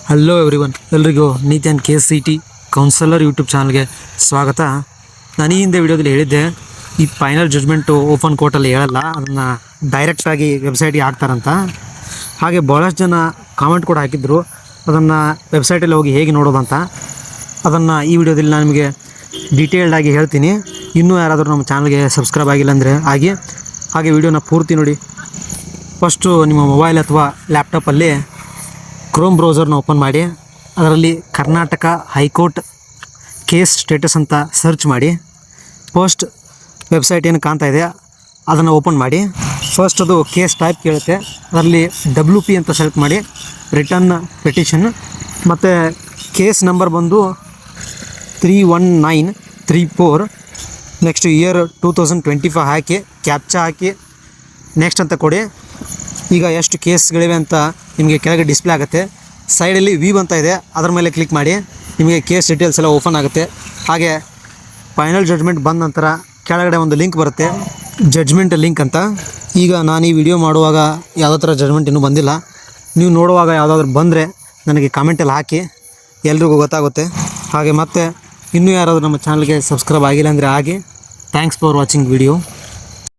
Hello everyone, ಎಲ್ರಿಗೂ ನೀತಿ and KCT counsellor YouTube ಚಾನಲ್ಗೆ ಸ್ವಾಗತ. ನಾನು ಈ ಹಿಂದೆ ವಿಡಿಯೋದಲ್ಲಿ ಹೇಳಿದ್ದೆ, ಈ ಫೈನಲ್ ಜಡ್ಜ್ಮೆಂಟು ಓಪನ್ ಕೋರ್ಟಲ್ಲಿ ಹೇಳಲ್ಲ, ಅದನ್ನು ಡೈರೆಕ್ಟಾಗಿ ವೆಬ್ಸೈಟಿಗೆ ಹಾಕ್ತಾರಂತ. ಹಾಗೆ ಭಾಳಷ್ಟು ಜನ ಕಾಮೆಂಟ್ ಕೂಡ ಹಾಕಿದ್ರು, ಅದನ್ನು ವೆಬ್ಸೈಟಲ್ಲಿ ಹೋಗಿ ಹೇಗೆ ನೋಡೋದಂತ. ಅದನ್ನು ಈ ವಿಡಿಯೋದಲ್ಲಿ ನಾನು ನಿಮಗೆ ಡೀಟೇಲ್ಡಾಗಿ ಹೇಳ್ತೀನಿ. ಇನ್ನೂ ಯಾರಾದರೂ ನಮ್ಮ ಚಾನಲ್ಗೆ ಸಬ್ಸ್ಕ್ರೈಬ್ ಆಗಿಲ್ಲ ಅಂದರೆ ಹಾಗೆ ವಿಡಿಯೋನ ಪೂರ್ತಿ ನೋಡಿ. ಫಸ್ಟು ನಿಮ್ಮ ಮೊಬೈಲ್ ಅಥವಾ ಲ್ಯಾಪ್ಟಾಪಲ್ಲಿ ಕ್ರೋಮ್ ಬ್ರೌಸರ್ನ ಓಪನ್ ಮಾಡಿ, ಅದರಲ್ಲಿ ಕರ್ನಾಟಕ ಹೈಕೋರ್ಟ್ ಕೇಸ್ ಸ್ಟೇಟಸ್ ಅಂತ ಸರ್ಚ್ ಮಾಡಿ. ಫಸ್ಟ್ ವೆಬ್ಸೈಟ್ ಏನು ಕಾಣ್ತಾ ಇದೆ ಅದನ್ನು ಓಪನ್ ಮಾಡಿ. ಫಸ್ಟ್ ಅದು ಕೇಸ್ ಟೈಪ್ ಕೇಳುತ್ತೆ, ಅದರಲ್ಲಿ WP ಅಂತ ಸೆಲೆಕ್ಟ್ ಮಾಡಿ, ರಿಟರ್ನ್ ಪೆಟಿಷನ್, ಮತ್ತು ಕೇಸ್ ನಂಬರ್ ಬಂದು 31934. ನೆಕ್ಸ್ಟ್ ಇಯರ್ 2025 ಹಾಕಿ, ಕ್ಯಾಪ್ಚಾ ಹಾಕಿ, ನೆಕ್ಸ್ಟ್ ಅಂತ ಕೊಡಿ. ಈಗ ಎಷ್ಟು ಕೇಸ್ಗಳಿವೆ ಅಂತ ನಿಮಗೆ ಕೆಳಗೆ ಡಿಸ್ಪ್ಲೇ ಆಗುತ್ತೆ. ಸೈಡಲ್ಲಿ ವ್ಯೂ ಅಂತ ಇದೆ, ಅದರ ಮೇಲೆ ಕ್ಲಿಕ್ ಮಾಡಿ, ನಿಮಗೆ ಕೇಸ್ ಡೀಟೇಲ್ಸ್ ಎಲ್ಲ ಓಪನ್ ಆಗುತ್ತೆ. ಹಾಗೆ ಫೈನಲ್ ಜಡ್ಜ್ಮೆಂಟ್ ಬಂದ ನಂತರ ಕೆಳಗಡೆ ಒಂದು ಲಿಂಕ್ ಬರುತ್ತೆ, ಜಡ್ಜ್ಮೆಂಟ್ ಲಿಂಕ್ ಅಂತ. ಈಗ ನಾನು ಈ ವಿಡಿಯೋ ಮಾಡುವಾಗ ಯಾವುದೇ ಥರ ಜಡ್ಜ್ಮೆಂಟ್ ಇನ್ನೂ ಬಂದಿಲ್ಲ. ನೀವು ನೋಡುವಾಗ ಯಾವುದಾದ್ರೂ ಬಂದರೆ ನನಗೆ ಕಾಮೆಂಟಲ್ಲಿ ಹಾಕಿ, ಎಲ್ರಿಗೂ ಗೊತ್ತಾಗುತ್ತೆ. ಹಾಗೆ ಮತ್ತೆ ಇನ್ನೂ ಯಾರಾದರೂ ನಮ್ಮ ಚಾನಲ್ಗೆ ಸಬ್ಸ್ಕ್ರೈಬ್ ಆಗಿಲ್ಲ ಅಂದರೆ ಆಗಿ. Thanks for watching video.